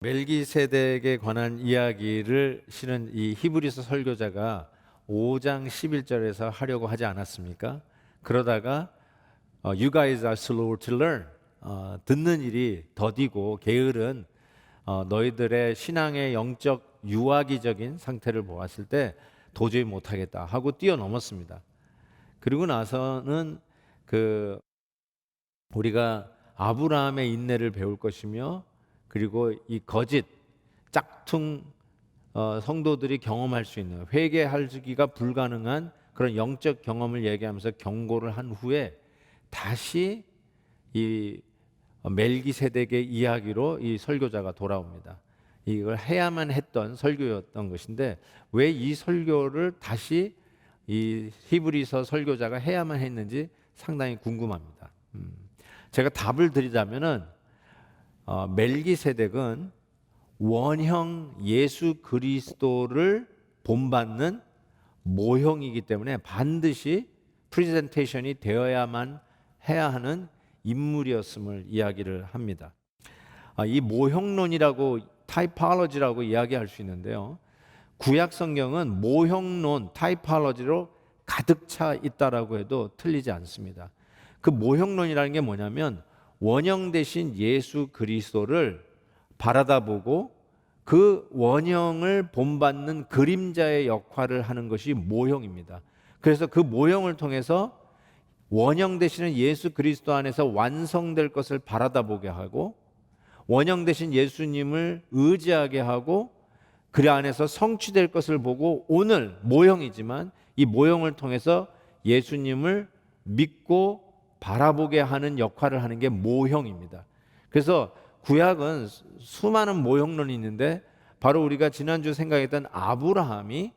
멜기세덱에 관한 이야기를 실은 이 히브리서 설교자가 5장 11절에서 하려고 하지 않았습니까? 그러다가 You guys are slow to learn. 듣는 일이 더디고 게으른 너희들의 신앙의 영적 유아기적인 상태를 보았을 때 도저히 못하겠다 하고 뛰어넘었습니다. 그리고 나서는 우리가 아브라함의 인내를 배울 것이며, 그리고 이 거짓 짝퉁 성도들이 경험할 수 있는, 회개하기가 불가능한 그런 영적 경험을 얘기하면서 경고를 한 후에 다시 이 멜기세덱의 이야기로 이 설교자가 돌아옵니다. 이걸 해야만 했던 설교였던 것인데 왜 이 설교를 다시 이 히브리서 설교자가 해야만 했는지 상당히 궁금합니다. 제가 답을 드리자면은 멜기세덱은 원형 예수 그리스도를 본받는 모형이기 때문에 반드시 프레젠테이션이 되어야만 해야 하는 인물이었음을 이야기를 합니다. 이 모형론이라고 타이폴로지라고 이야기할 수 있는데요. 구약 성경은 모형론, 타이폴로지로 가득 차 있다라고 해도 틀리지 않습니다. 그 모형론이라는 게 뭐냐면 원형 대신 예수 그리스도를 바라다보고 그 원형을 본받는 그림자의 역할을 하는 것이 모형입니다. 그래서 그 모형을 통해서 원형 되시는 예수 그리스도 안에서 완성될 것을 바라다보게 하고, 원형 되신 예수님을 의지하게 하고, 그 안에서 성취될 것을 보고, 오늘 모형이지만 이 모형을 통해서 예수님을 믿고 바라보게 하는 역할을 하는 게 모형입니다. 그래서 구약은 수많은 모형론이 있는데, 바로 우리가 지난주 생각했던 아브라함이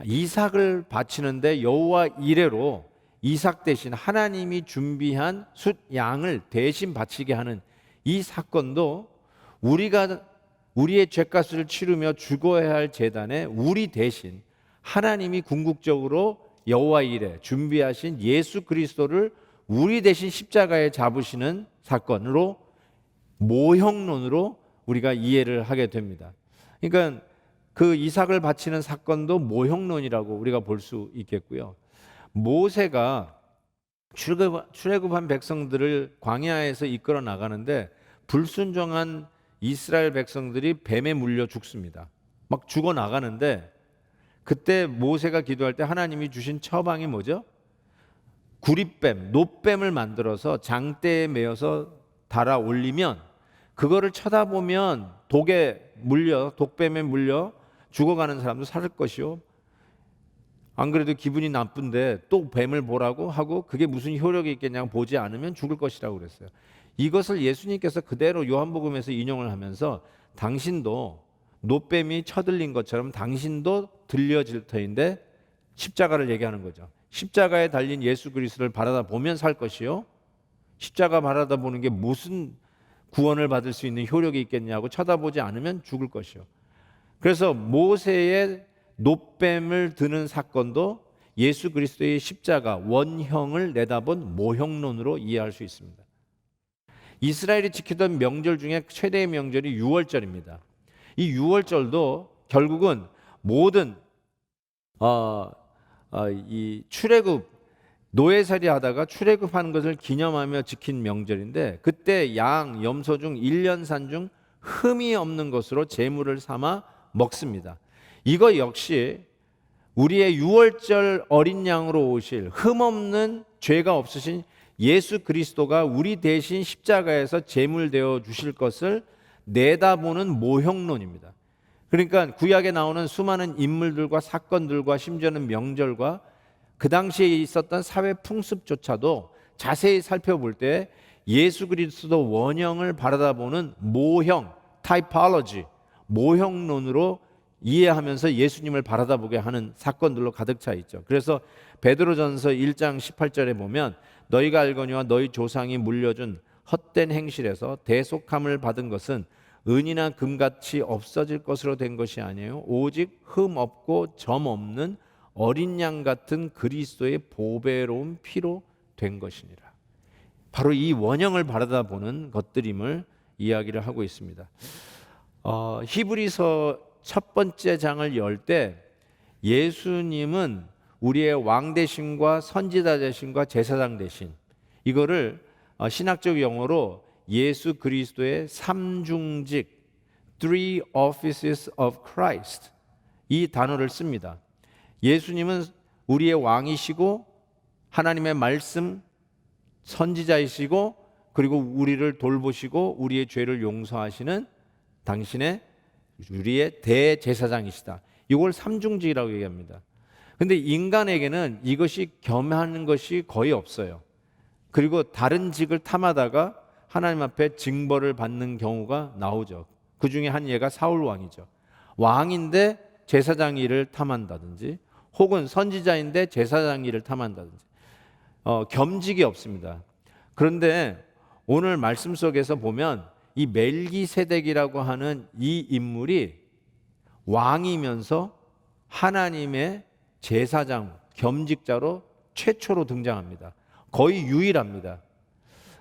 이삭을 바치는데 여호와 이레로 이삭 대신 하나님이 준비한 숫 양을 대신 바치게 하는 이 사건도 우리가 우리의 죄값을 치르며 죽어야 할 제단에 우리 대신 하나님이 궁극적으로 여호와 이레 준비하신 예수 그리스도를 우리 대신 십자가에 잡으시는 사건으로, 모형론으로 우리가 이해를 하게 됩니다. 그러니까 그 이삭을 바치는 사건도 모형론이라고 우리가 볼 수 있겠고요. 모세가 출애굽한 백성들을 광야에서 이끌어 나가는데 불순종한 이스라엘 백성들이 뱀에 물려 죽습니다. 막 죽어 나가는데 그때 모세가 기도할 때 하나님이 주신 처방이 뭐죠? 구릿뱀, 놋뱀을 만들어서 장대에 메어서 달아 올리면 그거를 쳐다보면 독뱀에 물려 죽어가는 사람도 살 것이요, 안 그래도 기분이 나쁜데 또 뱀을 보라고 하고 그게 무슨 효력이 있겠냐고 보지 않으면 죽을 것이라고 그랬어요. 이것을 예수님께서 그대로 요한복음에서 인용을 하면서 당신도 놋뱀이 쳐들린 것처럼 당신도 들려질 터인데, 십자가를 얘기하는 거죠. 십자가에 달린 예수 그리스도를 바라다 보면 살 것이요, 십자가 바라다 보는 게 무슨 구원을 받을 수 있는 효력이 있겠냐고 쳐다보지 않으면 죽을 것이요. 그래서 모세의 놋뱀을 드는 사건도 예수 그리스도의 십자가 원형을 내다본 모형론으로 이해할 수 있습니다. 이스라엘이 지키던 명절 중에 최대의 명절이 유월절입니다. 이 유월절도 결국은 모든 이 출애굽 노예살이 하다가 출애굽하는 것을 기념하며 지킨 명절인데, 그때 양, 염소 중 1년산 중 흠이 없는 것으로 제물을 삼아 먹습니다. 이거 역시 우리의 유월절 어린 양으로 오실 흠 없는 죄가 없으신 예수 그리스도가 우리 대신 십자가에서 제물되어 주실 것을 내다보는 모형론입니다. 그러니까 구약에 나오는 수많은 인물들과 사건들과 심지어는 명절과 그 당시에 있었던 사회 풍습조차도 자세히 살펴볼 때 예수 그리스도 원형을 바라다보는 모형, 타이폴로지, 모형론으로 이해하면서 예수님을 바라다보게 하는 사건들로 가득 차 있죠. 그래서 베드로전서 1장 18절에 보면 너희가 알거니와 너희 조상이 물려준 헛된 행실에서 대속함을 받은 것은 은이나 금같이 없어질 것으로 된 것이 아니에요. 오직 흠 없고 점 없는 어린 양 같은 그리스도의 보배로운 피로 된 것이니라. 바로 이 원형을 바라다보는 것들임을 이야기를 하고 있습니다. 히브리서 첫 번째 장을 열 때 예수님은 우리의 왕 대신과 선지자 대신과 제사장 대신, 이거를 신학적 용어로 예수 그리스도의 삼중직, Three Offices of Christ, 이 단어를 씁니다. 예수님은 우리의 왕이시고 하나님의 말씀 선지자이시고, 그리고 우리를 돌보시고 우리의 죄를 용서하시는 당신의 우리의 대제사장이시다. 이걸 삼중직이라고 얘기합니다. 근데 인간에게는 이것이 겸하는 것이 거의 없어요. 그리고 다른 직을 탐하다가 하나님 앞에 징벌을 받는 경우가 나오죠. 그 중에 한 예가 사울 왕이죠. 왕인데 제사장 일을 탐한다든지, 혹은 선지자인데 제사장 일을 탐한다든지, 겸직이 없습니다. 그런데 오늘 말씀 속에서 보면 이 멜기세덱이라고 하는 이 인물이 왕이면서 하나님의 제사장, 겸직자로 최초로 등장합니다. 거의 유일합니다.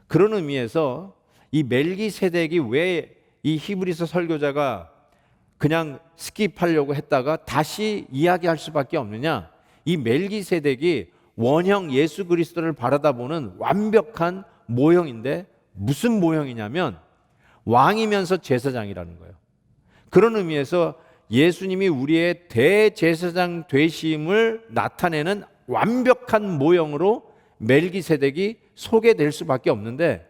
그런 의미에서 이 멜기세덱이 왜 이 히브리서 설교자가 그냥 스킵하려고 했다가 다시 이야기할 수밖에 없느냐? 이 멜기세덱이 원형 예수 그리스도를 바라다보는 완벽한 모형인데, 무슨 모형이냐면 왕이면서 제사장이라는 거예요. 그런 의미에서 예수님이 우리의 대제사장 되심을 나타내는 완벽한 모형으로 멜기세덱이 소개될 수밖에 없는데,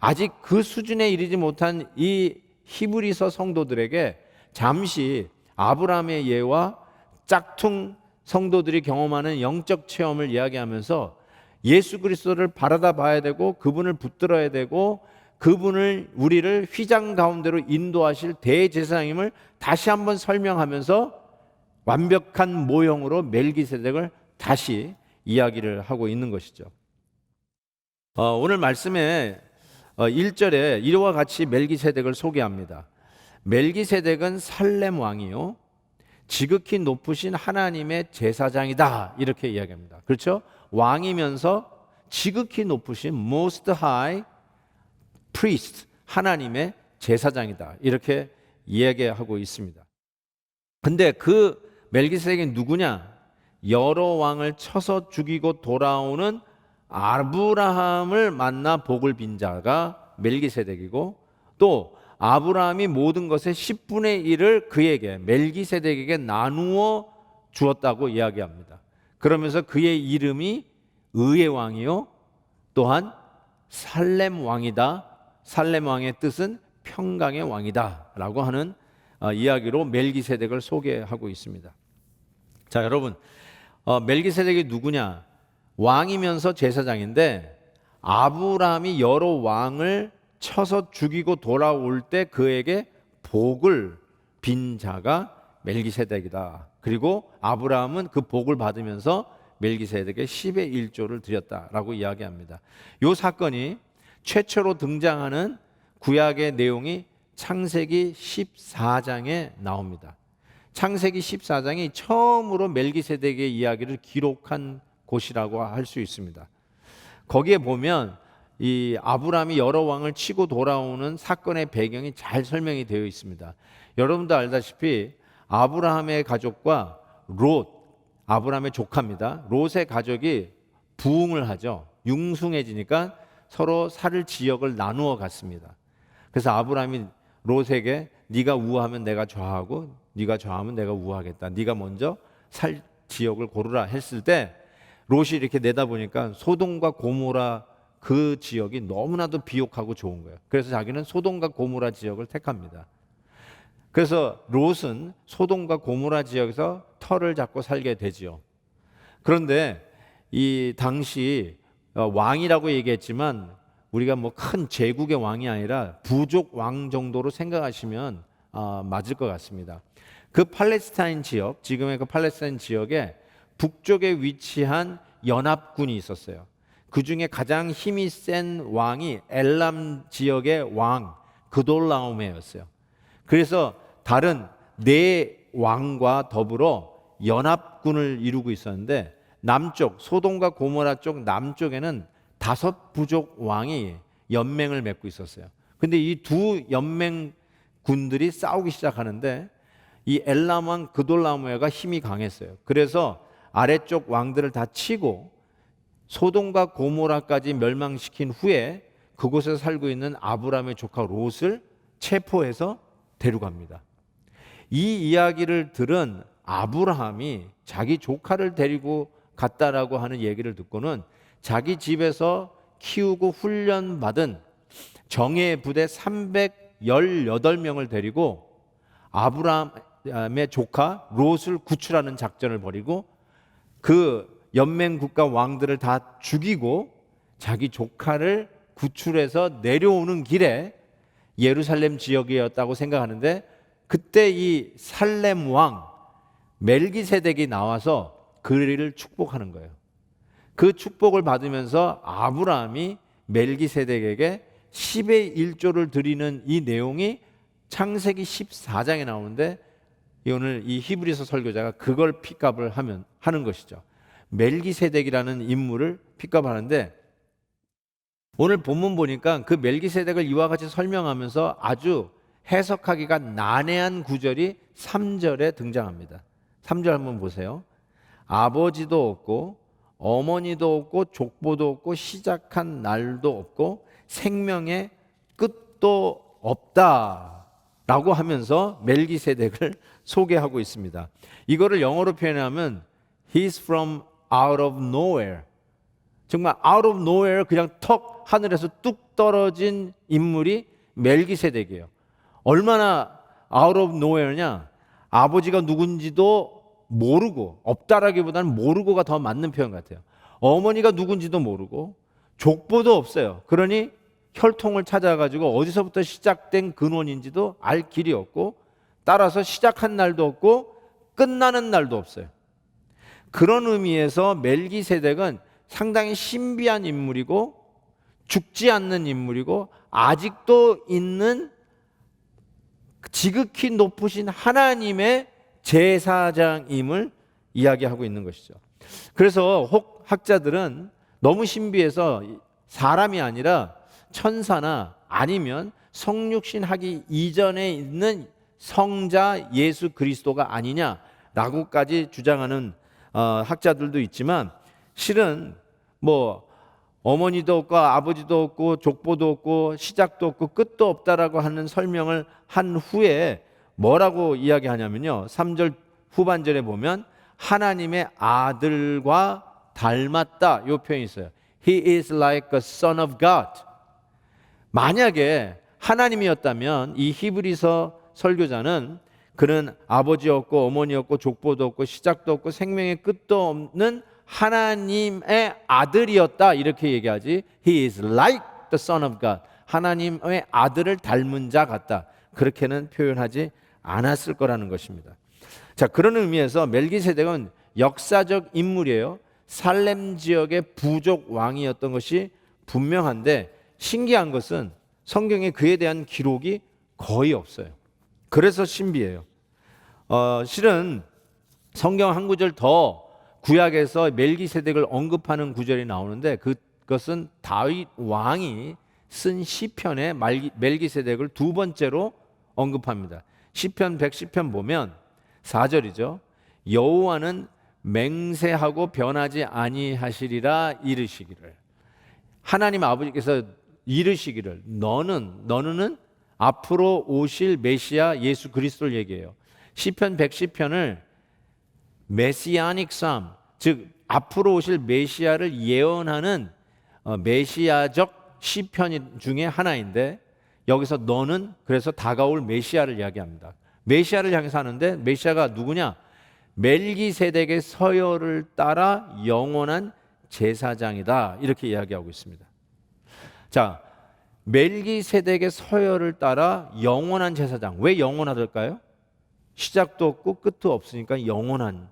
아직 그 수준에 이르지 못한 이 히브리서 성도들에게 잠시 아브라함의 예와 짝퉁 성도들이 경험하는 영적 체험을 이야기하면서 예수 그리스도를 바라다 봐야 되고, 그분을 붙들어야 되고, 그분을 우리를 휘장 가운데로 인도하실 대제사장임을 다시 한번 설명하면서 완벽한 모형으로 멜기세덱을 다시 이야기를 하고 있는 것이죠. 오늘 말씀에 1절에 이와 같이 멜기세덱을 소개합니다. 멜기세덱은 살렘 왕이요, 지극히 높으신 하나님의 제사장이다, 이렇게 이야기합니다. 그렇죠? 왕이면서 지극히 높으신 Most High Priest, 하나님의 제사장이다, 이렇게 이야기하고 있습니다. 근데 그 멜기세덱이 누구냐? 여러 왕을 쳐서 죽이고 돌아오는 아브라함을 만나 복을 빈 자가 멜기세덱이고, 또 아브라함이 모든 것의 10분의 1을 그에게, 멜기세덱에게 나누어 주었다고 이야기합니다. 그러면서 그의 이름이 의의 왕이요, 또한 살렘 왕이다. 살렘 왕의 뜻은 평강의 왕이다 라고 하는 이야기로 멜기세덱을 소개하고 있습니다. 자, 여러분, 멜기세덱이 누구냐? 왕이면서 제사장인데, 아브라함이 여러 왕을 쳐서 죽이고 돌아올 때 그에게 복을 빈 자가 멜기세덱이다. 그리고 아브라함은 그 복을 받으면서 멜기세덱에게 10의 1조를 드렸다라고 이야기합니다. 이 사건이 최초로 등장하는 구약의 내용이 창세기 14장에 나옵니다. 창세기 14장이 처음으로 멜기세덱의 이야기를 기록한 곳이라고 할 수 있습니다. 거기에 보면 이 아브라함이 여러 왕을 치고 돌아오는 사건의 배경이 잘 설명이 되어 있습니다. 여러분도 알다시피 아브라함의 가족과 롯, 아브라함의 조카입니다. 롯의 가족이 부흥을 하죠. 융숭해지니까 서로 살 지역을 나누어 갔습니다. 그래서 아브라함이 롯에게 네가 우하면 내가 좌하고 네가 좌하면 내가 우하겠다. 네가 먼저 살 지역을 고르라 했을 때 롯이 이렇게 내다보니까 소돔과 고모라 그 지역이 너무나도 비옥하고 좋은 거예요. 그래서 자기는 소돔과 고모라 지역을 택합니다. 그래서 롯은 소돔과 고모라 지역에서 터를 잡고 살게 되지요. 그런데 이 당시 왕이라고 얘기했지만 우리가 뭐 큰 제국의 왕이 아니라 부족 왕 정도로 생각하시면 맞을 것 같습니다. 그 팔레스타인 지역, 지금의 그 팔레스타인 지역에 북쪽에 위치한 연합군이 있었어요. 그 중에 가장 힘이 센 왕이 엘람 지역의 왕 그돌라오메였어요. 그래서 다른 네 왕과 더불어 연합군을 이루고 있었는데, 남쪽 소돔과 고모라 쪽 남쪽에는 5 부족 왕이 연맹을 맺고 있었어요. 근데 이 두 연맹 군들이 싸우기 시작하는데 이 엘람 왕 그돌라오메가 힘이 강했어요. 그래서 아래쪽 왕들을 다 치고 소돔과 고모라까지 멸망시킨 후에 그곳에 살고 있는 아브라함의 조카 롯을 체포해서 데려갑니다. 이 이야기를 들은 아브라함이 자기 조카를 데리고 갔다라고 하는 얘기를 듣고는 자기 집에서 키우고 훈련받은 정예 부대 318명을 데리고 아브라함의 조카 롯을 구출하는 작전을 벌이고 그 연맹국가 왕들을 다 죽이고 자기 조카를 구출해서 내려오는 길에 예루살렘 지역이었다고 생각하는데 그때 이 살렘 왕 멜기세덱이 나와서 그를 축복하는 거예요. 그 축복을 받으면서 아브라함이 멜기세덱에게 10의 1조를 드리는 이 내용이 창세기 14장에 나오는데 오늘 이 히브리서 설교자가 그걸 픽업을 하는 것이죠. 멜기세덱이라는 인물을 픽업하는데 오늘 본문 보니까 그 멜기세덱을 이와 같이 설명하면서 아주 해석하기가 난해한 구절이 3절에 등장합니다. 3절 한번 보세요. 아버지도 없고 어머니도 없고 족보도 없고 시작한 날도 없고 생명의 끝도 없다 라고 하면서 멜기세덱을 소개하고 있습니다. 이거를 영어로 표현하면 He's from out of nowhere. 정말 out of nowhere 그냥 턱 하늘에서 뚝 떨어진 인물이 멜기세덱이에요. 얼마나 out of nowhere냐? 아버지가 누군지도 모르고, 없다라기보다는 모르고가 더 맞는 표현 같아요. 어머니가 누군지도 모르고 족보도 없어요. 그러니 혈통을 찾아가지고 어디서부터 시작된 근원인지도 알 길이 없고 따라서 시작한 날도 없고 끝나는 날도 없어요. 그런 의미에서 멜기세덱은 상당히 신비한 인물이고 죽지 않는 인물이고 아직도 있는 지극히 높으신 하나님의 제사장임을 이야기하고 있는 것이죠. 그래서 혹 학자들은 너무 신비해서 사람이 아니라 천사나 아니면 성육신하기 이전에 있는 성자 예수 그리스도가 아니냐라고까지 주장하는 학자들도 있지만 실은 뭐 어머니도 없고 아버지도 없고 족보도 없고 시작도 없고 끝도 없다라고 하는 설명을 한 후에 뭐라고 이야기하냐면요. 3절 후반절에 보면 하나님의 아들과 닮았다 이 표현이 있어요. He is like a son of God. 만약에 하나님이었다면 이 히브리서 설교자는 그는 아버지 없고 어머니 없고 족보도 없고 시작도 없고 생명의 끝도 없는 하나님의 아들이었다 이렇게 얘기하지. He is like the son of God. 하나님의 아들을 닮은 자 같다. 그렇게는 표현하지 않았을 거라는 것입니다. 자, 그런 의미에서 멜기세덱은 역사적 인물이에요. 살렘 지역의 부족 왕이었던 것이 분명한데 신기한 것은 성경에 그에 대한 기록이 거의 없어요. 그래서 신비해요. 실은 성경 한 구절 더 구약에서 멜기세덱을 언급하는 구절이 나오는데 그것은 다윗 왕이 쓴 시편에 멜기세덱을 두 번째로 언급합니다. 시편 110편 보면 4절이죠. 여호와는 맹세하고 변하지 아니하시리라 이르시기를. 하나님 아버지께서 이르시기를 너는 앞으로 오실 메시아 예수 그리스도를 얘기해요. 시편 110편을 메시아닉 삶, 즉 앞으로 오실 메시아를 예언하는 메시아적 시편 중에 하나인데 여기서 너는 그래서 다가올 메시아를 이야기합니다. 메시아를 향해서 하는데 메시아가 누구냐? 멜기세덱의 서열을 따라 영원한 제사장이다 이렇게 이야기하고 있습니다. 자, 멜기세덱의 서열을 따라 영원한 제사장. 왜 영원하달까요? 시작도 없고 끝도 없으니까 영원한,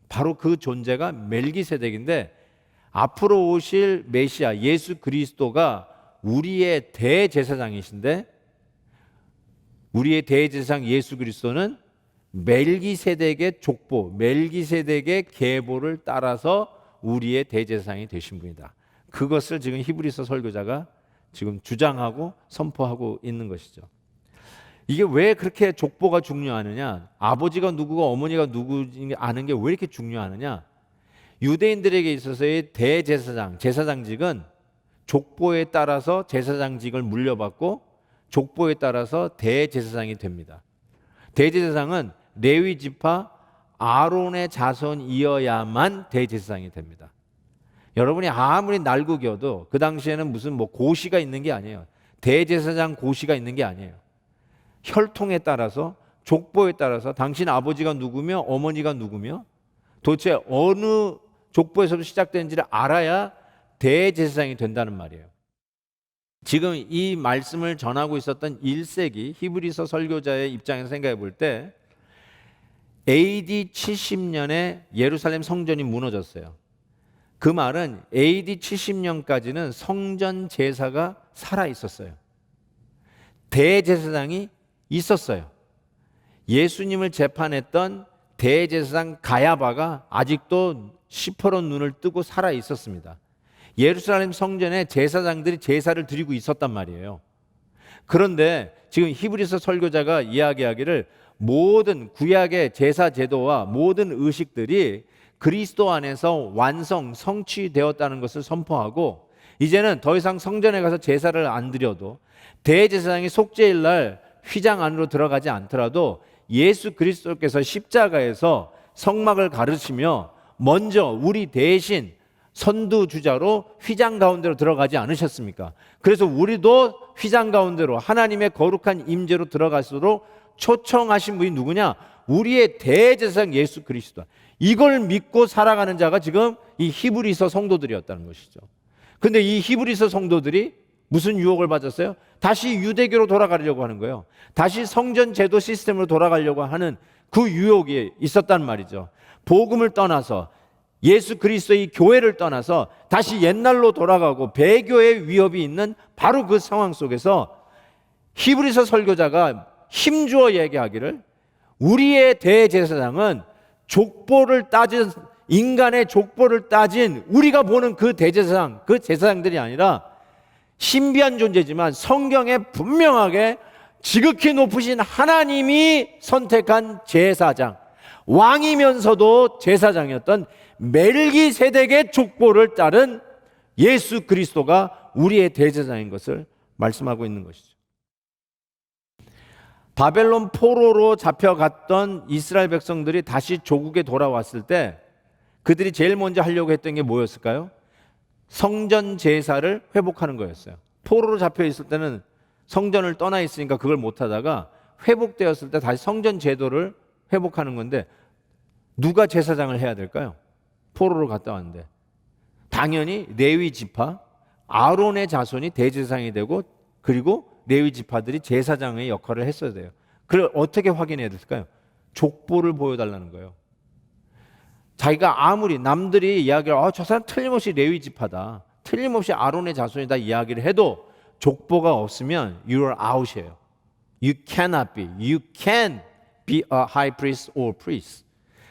바로 그 존재가 멜기세덱인데 앞으로 오실 메시아 예수 그리스도가 우리의 대제사장이신데 우리의 대제사장 예수 그리스도는 멜기세덱의 족보, 멜기세덱의 계보를 따라서 우리의 대제사장이 되신 분이다. 그것을 지금 히브리서 설교자가 지금 주장하고 선포하고 있는 것이죠. 이게 왜 그렇게 족보가 중요하느냐? 아버지가 누구고 어머니가 누구인지 아는 게 왜 이렇게 중요하느냐? 유대인들에게 있어서의 대제사장, 제사장직은 족보에 따라서 제사장직을 물려받고 족보에 따라서 대제사장이 됩니다. 대제사장은 레위 지파 아론의 자손이어야만 대제사장이 됩니다. 여러분이 아무리 날고겨도 그 당시에는 무슨 뭐 고시가 있는 게 아니에요. 대제사장 고시가 있는 게 아니에요. 혈통에 따라서, 족보에 따라서 당신 아버지가 누구며 어머니가 누구며 도대체 어느 족보에서도 시작되는지를 알아야 대제사장이 된다는 말이에요. 지금 이 말씀을 전하고 있었던 1세기 히브리서 설교자의 입장에서 생각해 볼 때 AD 70년에 예루살렘 성전이 무너졌어요. 그 말은 AD 70년까지는 성전 제사가 살아 있었어요. 대제사장이 있었어요. 예수님을 재판했던 대제사장 가야바가 아직도 시퍼런 눈을 뜨고 살아 있었습니다. 예루살렘 성전에 제사장들이 제사를 드리고 있었단 말이에요. 그런데 지금 히브리서 설교자가 이야기하기를 모든 구약의 제사 제도와 모든 의식들이 그리스도 안에서 완성, 성취되었다는 것을 선포하고 이제는 더 이상 성전에 가서 제사를 안 드려도 대제사장이 속죄일 날 휘장 안으로 들어가지 않더라도 예수 그리스도께서 십자가에서 성막을 가르치며 먼저 우리 대신 선두주자로 휘장 가운데로 들어가지 않으셨습니까? 그래서 우리도 휘장 가운데로 하나님의 거룩한 임재로 들어갈수록 초청하신 분이 누구냐? 우리의 대제사장 예수 그리스도. 이걸 믿고 살아가는 자가 지금 이 히브리서 성도들이었다는 것이죠. 근데 이 히브리서 성도들이 무슨 유혹을 받았어요? 다시 유대교로 돌아가려고 하는 거예요. 다시 성전 제도 시스템으로 돌아가려고 하는 그 유혹이 있었단 말이죠. 복음을 떠나서 예수 그리스도의 교회를 떠나서 다시 옛날로 돌아가고 배교의 위협이 있는 바로 그 상황 속에서 히브리서 설교자가 힘주어 얘기하기를 우리의 대제사장은 족보를 따진 인간의 족보를 따진 우리가 보는 그 대제사장, 그 제사장들이 아니라 신비한 존재지만 성경에 분명하게 지극히 높으신 하나님이 선택한 제사장, 왕이면서도 제사장이었던 멜기세덱의 족보를 따른 예수 그리스도가 우리의 대제사장인 것을 말씀하고 있는 것이죠. 바벨론 포로로 잡혀갔던 이스라엘 백성들이 다시 조국에 돌아왔을 때 그들이 제일 먼저 하려고 했던 게 뭐였을까요? 성전 제사를 회복하는 거였어요. 포로로 잡혀 있을 때는 성전을 떠나 있으니까 그걸 못 하다가 회복되었을 때 다시 성전 제도를 회복하는 건데 누가 제사장을 해야 될까요? 포로로 갔다 왔는데 당연히 레위 지파 아론의 자손이 대제사장이 되고 그리고 레위 지파들이 제사장의 역할을 했어야 돼요. 그걸 어떻게 확인해야 될까요? 족보를 보여달라는 거예요. 자기가 아무리 남들이 이야기를 저 사람 틀림없이 레위 지파다, 틀림없이 아론의 자손이다 이야기를 해도 족보가 없으면 you are out이에요. You cannot be. You can be a high priest or priest.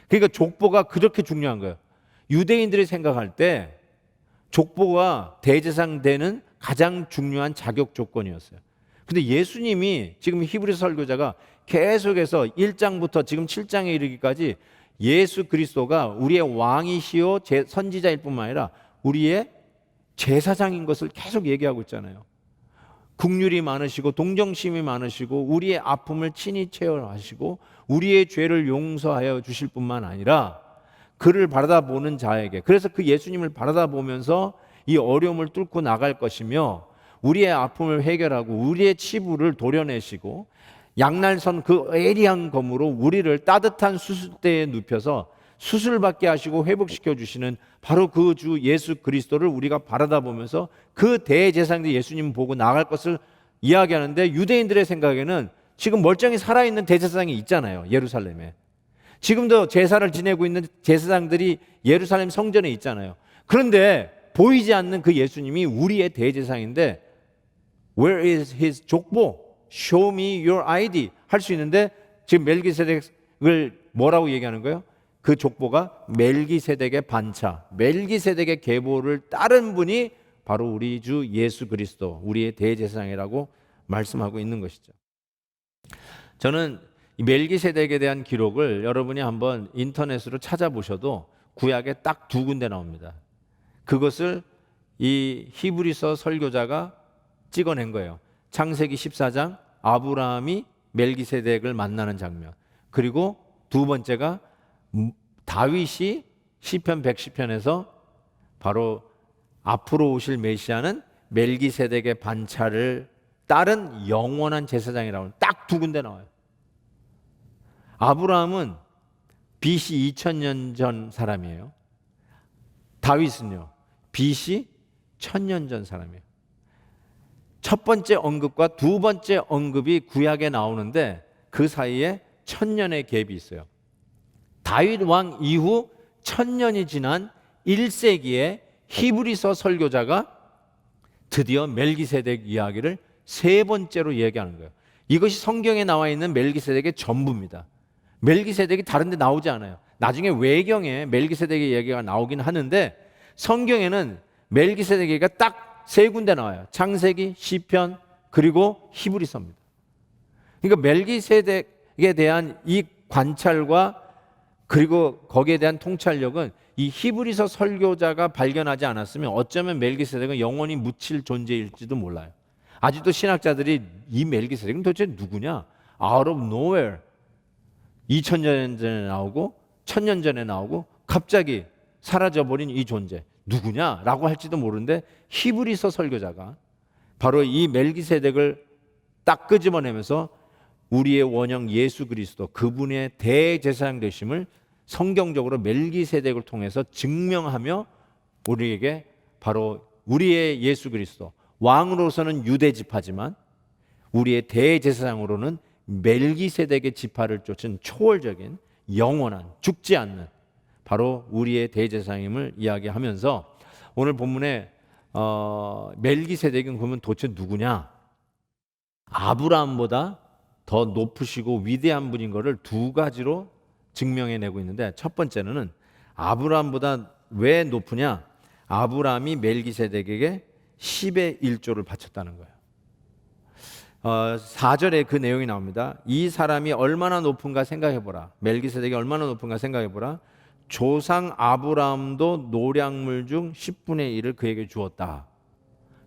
그러니까 족보가 그렇게 중요한 거예요. 유대인들이 생각할 때 족보가 대제사장 되는 가장 중요한 자격 조건이었어요. 근데 예수님이 지금 히브리서 설교자가 계속해서 1장부터 지금 7장에 이르기까지 예수 그리스도가 우리의 왕이시요 선지자일 뿐만 아니라 우리의 제사장인 것을 계속 얘기하고 있잖아요. 긍휼이 많으시고 동정심이 많으시고 우리의 아픔을 친히 체험하시고 우리의 죄를 용서하여 주실 뿐만 아니라 그를 바라다보는 자에게, 그래서 그 예수님을 바라다보면서 이 어려움을 뚫고 나갈 것이며 우리의 아픔을 해결하고 우리의 치부를 도려내시고 양날선 그 예리한 검으로 우리를 따뜻한 수술대에 눕혀서 수술받게 하시고 회복시켜 주시는 바로 그 주 예수 그리스도를 우리가 바라다보면서 그 대제사장들 예수님 보고 나갈 것을 이야기하는데 유대인들의 생각에는 지금 멀쩡히 살아있는 대제사장이 있잖아요. 예루살렘에. 지금도 제사를 지내고 있는 제사장들이 예루살렘 성전에 있잖아요. 그런데 보이지 않는 그 예수님이 우리의 대제사장인데 Where is his 족보? Show me your ID 할 수 있는데 지금 멜기세덱을 뭐라고 얘기하는 거예요? 그 족보가 멜기세덱의 반차, 멜기세덱의 계보를 따른 분이 바로 우리 주 예수 그리스도, 우리의 대제사장이라고 말씀하고 있는 것이죠. 저는 이 멜기세덱에 대한 기록을 여러분이 한번 인터넷으로 찾아보셔도 구약에 딱 두 군데 나옵니다. 그것을 이 히브리서 설교자가 찍어낸 거예요. 창세기 14장 아브라함이 멜기세덱을 만나는 장면. 그리고 두 번째가 다윗이 시편 110편에서 바로 앞으로 오실 메시아는 멜기세덱의 반차를 따른 영원한 제사장이라고 딱 두 군데 나와요. 아브라함은 BC 2000년 전 사람이에요. 다윗은요, BC 1000년 전 사람이에요. 첫 번째 언급과 두 번째 언급이 구약에 나오는데 그 사이에 1000년의 갭이 있어요. 다윗 왕 이후 1000년이 지난 1세기에 히브리서 설교자가 드디어 멜기세덱 이야기를 세 번째로 얘기하는 거예요. 이것이 성경에 나와 있는 멜기세덱의 전부입니다. 멜기세덱이 다른 데 나오지 않아요. 나중에 외경에 멜기세덱의 얘기가 나오긴 하는데 성경에는 멜기세덱 얘기가 딱 세 군데 나와요. 창세기, 시편, 그리고 히브리서입니다. 그러니까 멜기세덱에 대한 이 관찰과 그리고 거기에 대한 통찰력은 이 히브리서 설교자가 발견하지 않았으면 어쩌면 멜기세덱은 영원히 묻힐 존재일지도 몰라요. 아직도 신학자들이 이 멜기세덱은 도대체 누구냐? Out of nowhere. 2000년 전에 나오고 1000년 전에 나오고 갑자기 사라져버린 이 존재 누구냐라고 할지도 모르는데 히브리서 설교자가 바로 이 멜기세덱을 딱 끄집어내면서 우리의 원형 예수 그리스도 그분의 대제사장 되심을 성경적으로 멜기세덱을 통해서 증명하며 우리에게 바로 우리의 예수 그리스도 왕으로서는 유대 지파지만 우리의 대제사장으로는 멜기세덱의 지파를 쫓은 초월적인 영원한 죽지 않는 바로 우리의 대제사장임을 이야기하면서 오늘 본문에 멜기세덱은 그러면 도대체 누구냐? 아브라함보다 더 높으시고 위대한 분인 것을 두 가지로 증명해내고 있는데 첫 번째는 아브라함보다 왜 높으냐? 아브라함이 멜기세덱에게 10의 1조를 바쳤다는 거예요. 4절에 그 내용이 나옵니다. 이 사람이 얼마나 높은가 생각해보라. 멜기세덱이 얼마나 높은가 생각해보라. 조상 아브라함도 노량물 중 10분의 1을 그에게 주었다.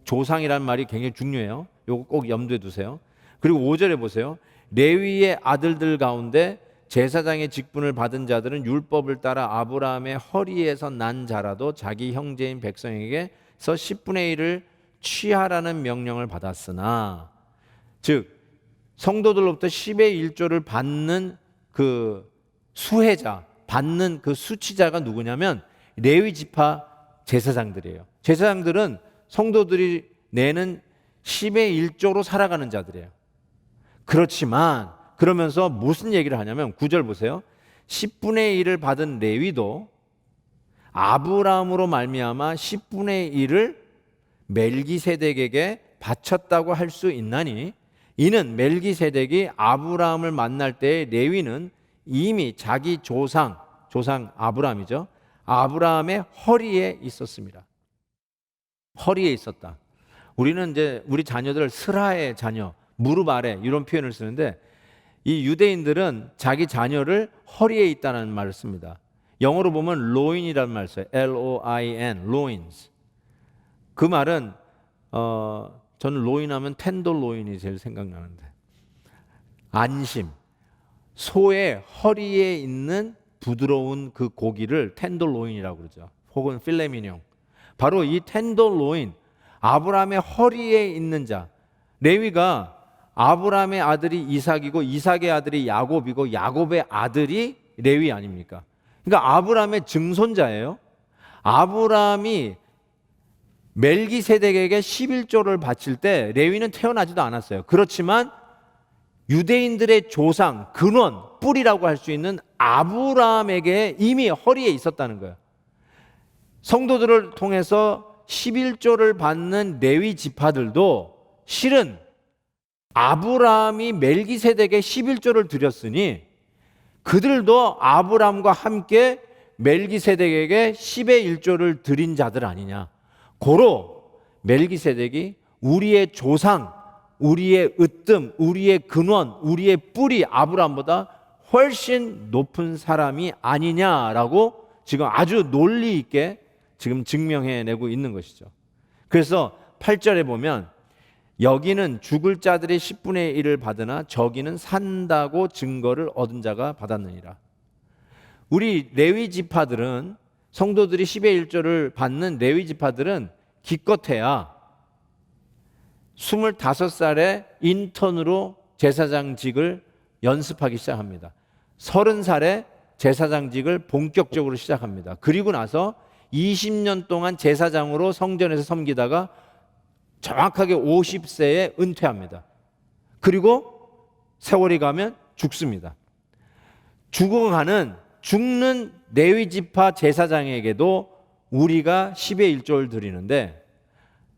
조상이란 말이 굉장히 중요해요. 이거 꼭 염두에 두세요. 그리고 5절에 보세요. 레위의 아들들 가운데 제사장의 직분을 받은 자들은 율법을 따라 아브라함의 허리에서 난 자라도 자기 형제인 백성에게서 10분의 1을 취하라는 명령을 받았으나 즉 성도들로부터 10의 1조를 받는 그 수혜자 받는 그 수치자가 누구냐면 레위 지파 제사장들이에요. 제사장들은 성도들이 내는 10의 1조로 살아가는 자들이에요. 그렇지만 그러면서 무슨 얘기를 하냐면 9절 보세요. 10분의 1을 받은 레위도 아브라함으로 말미암아 10분의 1을 멜기세덱에게 바쳤다고 할 수 있나니 이는 멜기세덱이 아브라함을 만날 때 레위는 이미 자기 조상 아브라함이죠. 아브라함의 허리에 있었습니다. 허리에 있었다. 우리는 이제 우리 자녀들을 스라의 자녀, 무릎 아래 이런 표현을 쓰는데 이 유대인들은 자기 자녀를 허리에 있다는 말을 씁니다. 영어로 보면 loin이라는 말을 써요. L-O-I-N, loins. 그 말은 저는 로인하면 텐더로인이 제일 생각나는데 안심, 소의 허리에 있는 부드러운 그 고기를 텐더로인이라고 그러죠. 혹은 필레미뇽. 바로 이 텐더로인, 아브라함의 허리에 있는 자. 레위가 아브라함의 아들이 이삭이고 이삭의 아들이 야곱이고 야곱의 아들이 레위 아닙니까? 그러니까 아브라함의 증손자예요. 아브라함이 멜기세덱에게 11조를 바칠 때 레위는 태어나지도 않았어요. 그렇지만 유대인들의 조상, 근원, 뿌리라고 할 수 있는 아브라함에게 이미 허리에 있었다는 거예요. 성도들을 통해서 11조를 받는 레위 지파들도 실은 아브라함이 멜기세덱에 11조를 드렸으니 그들도 아브라함과 함께 멜기세덱에게 10의 1조를 드린 자들 아니냐. 고로 멜기세덱이 우리의 조상 우리의 으뜸, 우리의 근원, 우리의 뿌리 아브라함보다 훨씬 높은 사람이 아니냐라고 지금 아주 논리 있게 지금 증명해내고 있는 것이죠. 그래서 8절에 보면 여기는 죽을 자들의 10분의 1을 받으나 저기는 산다고 증거를 얻은 자가 받았느니라. 우리 레위 지파들은 성도들이 10의 1조를 받는 레위 지파들은 기껏해야 25살에 인턴으로 제사장직을 연습하기 시작합니다. 30살에 제사장직을 본격적으로 시작합니다. 그리고 나서 20년 동안 제사장으로 성전에서 섬기다가 정확하게 50세에 은퇴합니다. 그리고 세월이 가면 죽습니다. 죽는 레위 지파 제사장에게도 우리가 10의 1조를 드리는데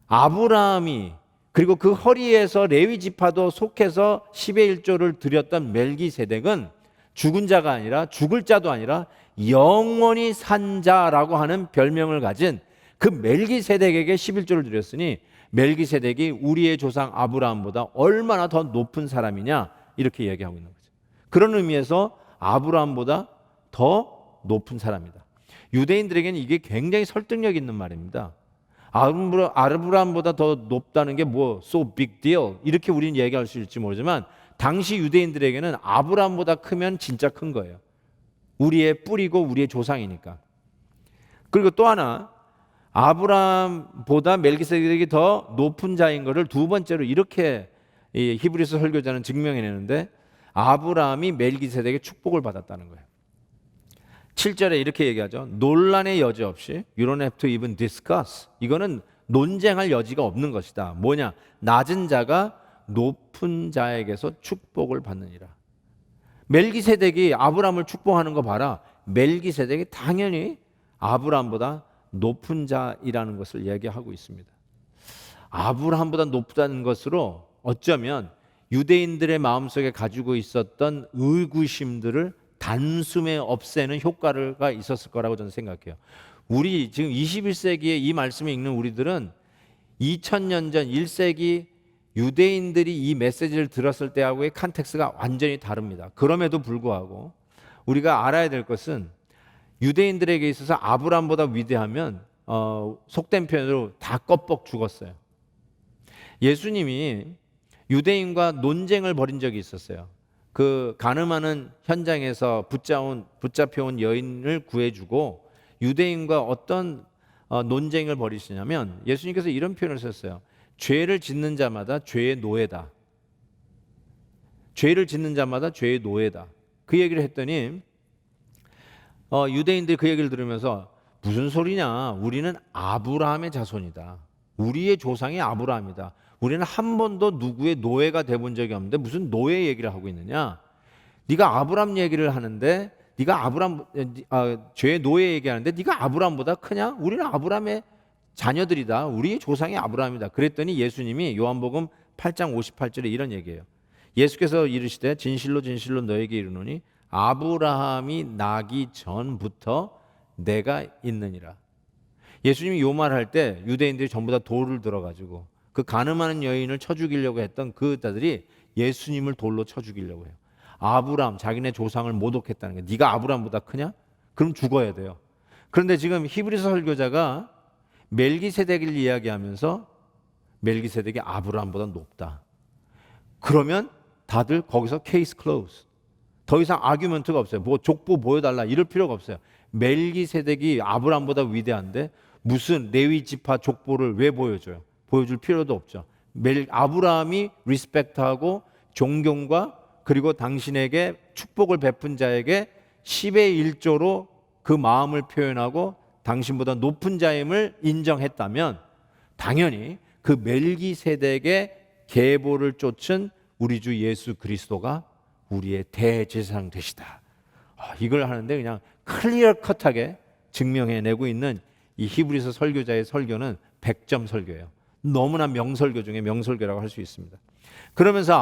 아브라함이 그리고 그 허리에서 레위 지파도 속해서 10의 1조를 드렸던 멜기세덱은 죽은 자가 아니라 죽을 자도 아니라 영원히 산 자라고 하는 별명을 가진 그 멜기세덱에게 11조를 드렸으니 멜기세덱이 우리의 조상 아브라함보다 얼마나 더 높은 사람이냐 이렇게 이야기하고 있는 거죠. 그런 의미에서 아브라함보다 더 높은 사람이다. 유대인들에게는 이게 굉장히 설득력 있는 말입니다. 아브라함보다 더 높다는 게 뭐 so big deal 이렇게 우리는 얘기할 수 있을지 모르지만 당시 유대인들에게는 아브라함보다 크면 진짜 큰 거예요. 우리의 뿌리고 우리의 조상이니까. 그리고 또 하나 아브라함보다 멜기세덱이 더 높은 자인 것을 두 번째로 이렇게 히브리서 설교자는 증명해내는데 아브라함이 멜기세덱의 축복을 받았다는 거예요. 7절에 이렇게 얘기하죠. 논란의 여지 없이 You don't have to even discuss. 이거는 논쟁할 여지가 없는 것이다. 뭐냐? 낮은 자가 높은 자에게서 축복을 받느니라. 멜기세덱이 아브라함을 축복하는 거 봐라. 멜기세덱이 당연히 아브라함보다 높은 자이라는 것을 얘기하고 있습니다. 아브라함보다 높다는 것으로 어쩌면 유대인들의 마음속에 가지고 있었던 의구심들을 단숨에 없애는 효과가 있었을 거라고 저는 생각해요. 우리 지금 21세기에 이 말씀을 읽는 우리들은 2000년 전 1세기 유대인들이 이 메시지를 들었을 때하고의 컨텍스트가 완전히 다릅니다. 그럼에도 불구하고 우리가 알아야 될 것은 유대인들에게 있어서 아브라함보다 위대하면 속된 표현으로 다 껍벅 죽었어요. 예수님이 유대인과 논쟁을 벌인 적이 있었어요. 그 간음하는 현장에서 붙잡혀온 여인을 구해주고 유대인과 어떤 논쟁을 벌이시냐면 예수님께서 이런 표현을 썼어요. 죄를 짓는 자마다 죄의 노예다. 죄를 짓는 자마다 죄의 노예다. 그 얘기를 했더니 유대인들이 그 얘기를 들으면서 무슨 소리냐? 우리는 아브라함의 자손이다. 우리의 조상이 아브라함이다. 우리는 한 번도 누구의 노예가 돼본 적이 없는데 무슨 노예 얘기를 하고 있느냐? 네가 아브라함 얘기를 하는데 네가 아브라함 죄의 노예 얘기하는데 네가 아브라함보다 크냐? 우리는 아브라함의 자녀들이다. 우리의 조상이 아브라함이다. 그랬더니 예수님이 요한복음 8장 58절에 이런 얘기예요. 예수께서 이르시되 진실로 진실로 너에게 이르노니 아브라함이 나기 전부터 내가 있느니라. 예수님이 요 말할 때 유대인들이 전부 다 돌을 들어가지고 그 간음하는 여인을 쳐 죽이려고 했던 그 자들이 예수님을 돌로 쳐 죽이려고 해요. 아브라함 자기네 조상을 모독했다는 게 네가 아브라함보다 크냐? 그럼 죽어야 돼요. 그런데 지금 히브리서 설교자가 멜기세덱을 이야기하면서 멜기세덱이 아브라함보다 높다. 그러면 다들 거기서 케이스 클로즈. 더 이상 아규먼트가 없어요. 뭐 족보 보여달라 이럴 필요가 없어요. 멜기세덱이 아브라함보다 위대한데 무슨 레위 지파 족보를 왜 보여줘요? 보여줄 필요도 없죠. 아브라함이 리스펙트하고 존경과 그리고 당신에게 축복을 베푼 자에게 10의 1조로 그 마음을 표현하고 당신보다 높은 자임을 인정했다면 당연히 그 멜기세덱의 계보를 쫓은 우리 주 예수 그리스도가 우리의 대제사장 되시다. 이걸 하는데 그냥 클리어 컷하게 증명해내고 있는 이 히브리서 설교자의 설교는 100점 설교예요. 너무나 명설교 중에 명설교라고 할 수 있습니다. 그러면서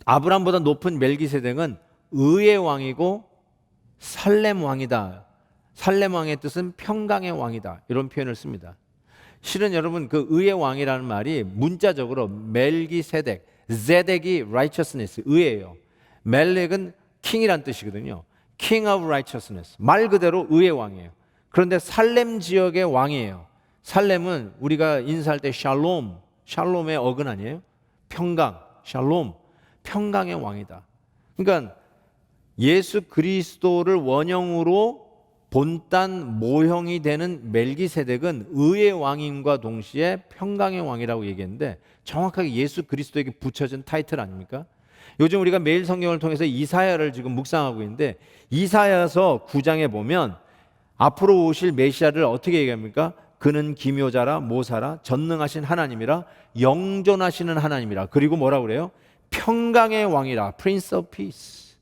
아브라함보다 높은 멜기세덱은 의의 왕이고 살렘 왕이다. 살렘 왕의 뜻은 평강의 왕이다. 이런 표현을 씁니다. 실은 여러분 그 의의 왕이라는 말이 문자적으로 멜기세덱, 제덱이 righteousness, 의예요. 멜렉은 킹이란 뜻이거든요. King of righteousness, 말 그대로 의의 왕이에요. 그런데 살렘 지역의 왕이에요. 살렘은 우리가 인사할 때 샬롬, 샬롬의 어근 아니에요? 평강, 샬롬, 평강의 왕이다. 그러니까 예수 그리스도를 원형으로 본딴 모형이 되는 멜기세덱은 의의 왕임과 동시에 평강의 왕이라고 얘기했는데 정확하게 예수 그리스도에게 붙여진 타이틀 아닙니까? 요즘 우리가 매일 성경을 통해서 이사야를 지금 묵상하고 있는데 이사야서 9장에 보면 앞으로 오실 메시아를 어떻게 얘기합니까? 그는 기묘자라 모사라 전능하신 하나님이라 영존하시는 하나님이라 그리고 뭐라고 그래요? 평강의 왕이라 Prince of Peace.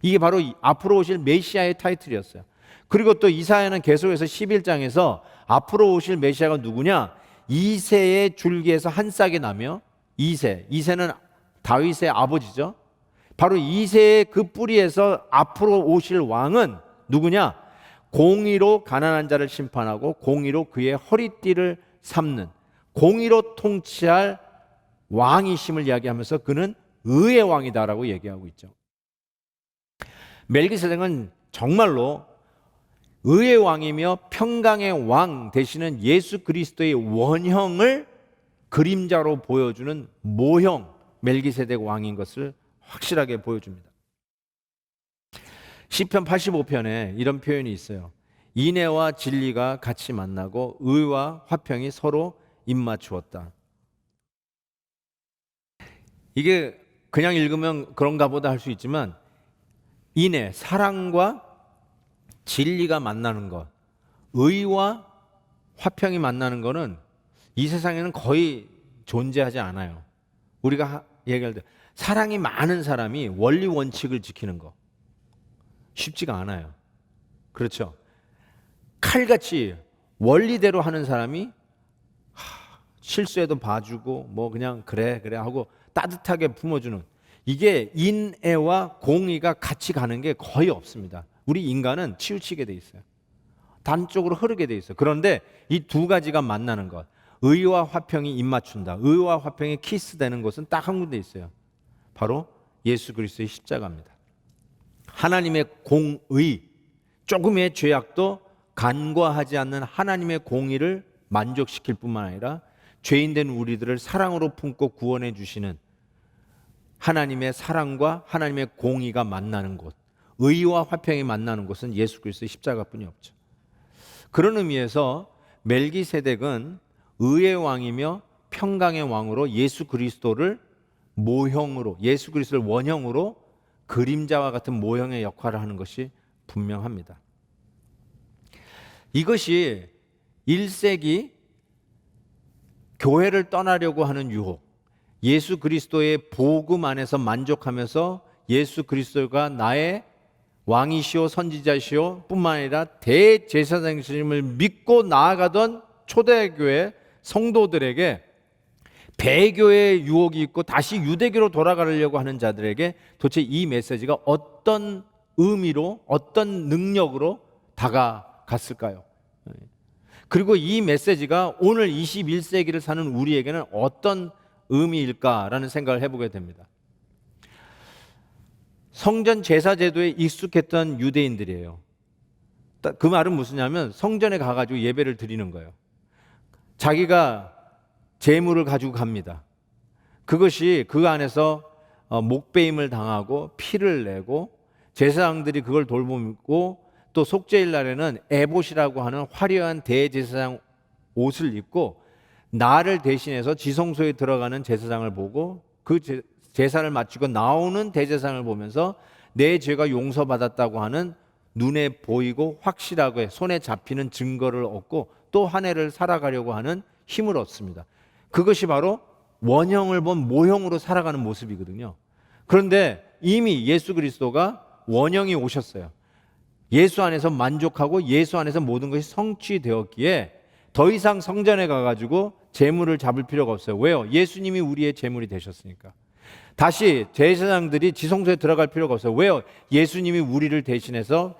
이게 바로 앞으로 오실 메시아의 타이틀이었어요. 그리고 또 이사야는 계속해서 11장에서 앞으로 오실 메시아가 누구냐? 이새의 줄기에서 한 싹이 나며 이새는 다윗의 아버지죠. 바로 이새의 그 뿌리에서 앞으로 오실 왕은 누구냐? 공의로 가난한 자를 심판하고 공의로 그의 허리띠를 삼는 공의로 통치할 왕이심을 이야기하면서 그는 의의 왕이다라고 얘기하고 있죠. 멜기세덱은 정말로 의의 왕이며 평강의 왕 되시는 예수 그리스도의 원형을 그림자로 보여주는 모형 멜기세덱 왕인 것을 확실하게 보여줍니다. 시편 85편에 이런 표현이 있어요. 인애와 진리가 같이 만나고 의와 화평이 서로 입맞추었다. 이게 그냥 읽으면 그런가 보다 할 수 있지만 인애, 사랑과 진리가 만나는 것, 의와 화평이 만나는 것은 이 세상에는 거의 존재하지 않아요. 우리가 얘기할 때 사랑이 많은 사람이 원리 원칙을 지키는 거 쉽지가 않아요. 그렇죠? 칼같이 원리대로 하는 사람이 실수해도 봐주고 뭐 그냥 그래 하고 따뜻하게 품어주는, 이게 인애와 공의가 같이 가는 게 거의 없습니다. 우리 인간은 치우치게 돼 있어요. 단쪽으로 흐르게 돼 있어요. 그런데 이 두 가지가 만나는 것, 의와 화평이 입맞춘다. 의와 화평이 키스되는 곳은 딱 한 군데 있어요. 바로 예수 그리스도의 십자가입니다. 하나님의 공의, 조금의 죄악도 간과하지 않는 하나님의 공의를 만족시킬 뿐만 아니라 죄인된 우리들을 사랑으로 품고 구원해 주시는 하나님의 사랑과 하나님의 공의가 만나는 곳, 의와 화평이 만나는 곳은 예수 그리스도의 십자가뿐이 없죠. 그런 의미에서 멜기세덱은 의의 왕이며 평강의 왕으로 예수 그리스도를 모형으로, 예수 그리스도를 원형으로 그림자와 같은 모형의 역할을 하는 것이 분명합니다. 이것이 1세기 교회를 떠나려고 하는 유혹, 예수 그리스도의 복음 안에서 만족하면서 예수 그리스도가 나의 왕이시오 선지자시오 뿐만 아니라 대제사장님을 믿고 나아가던 초대교회 성도들에게 배교의 유혹이 있고 다시 유대교로 돌아가려고 하는 자들에게 도대체 이 메시지가 어떤 의미로, 어떤 능력으로 다가갔을까요? 그리고 이 메시지가 오늘 21세기를 사는 우리에게는 어떤 의미일까라는 생각을 해보게 됩니다. 성전 제사 제도에 익숙했던 유대인들이에요. 그 말은 무엇이냐면 성전에 가가지고 예배를 드리는 거예요. 자기가 제물을 가지고 갑니다. 그것이 그 안에서 목베임을 당하고 피를 내고 제사장들이 그걸 돌보고 또 속죄일 날에는 에봇이라고 하는 화려한 대제사장 옷을 입고 나를 대신해서 지성소에 들어가는 제사장을 보고 그 제사를 마치고 나오는 대제사장을 보면서 내 죄가 용서받았다고 하는 눈에 보이고 확실하게 손에 잡히는 증거를 얻고 또 한 해를 살아가려고 하는 힘을 얻습니다. 그것이 바로 원형을 본 모형으로 살아가는 모습이거든요. 그런데 이미 예수 그리스도가 원형이 오셨어요. 예수 안에서 만족하고 예수 안에서 모든 것이 성취되었기에 더 이상 성전에 가가지고 제물을 잡을 필요가 없어요. 왜요? 예수님이 우리의 제물이 되셨으니까. 다시 제사장들이 지성소에 들어갈 필요가 없어요. 왜요? 예수님이 우리를 대신해서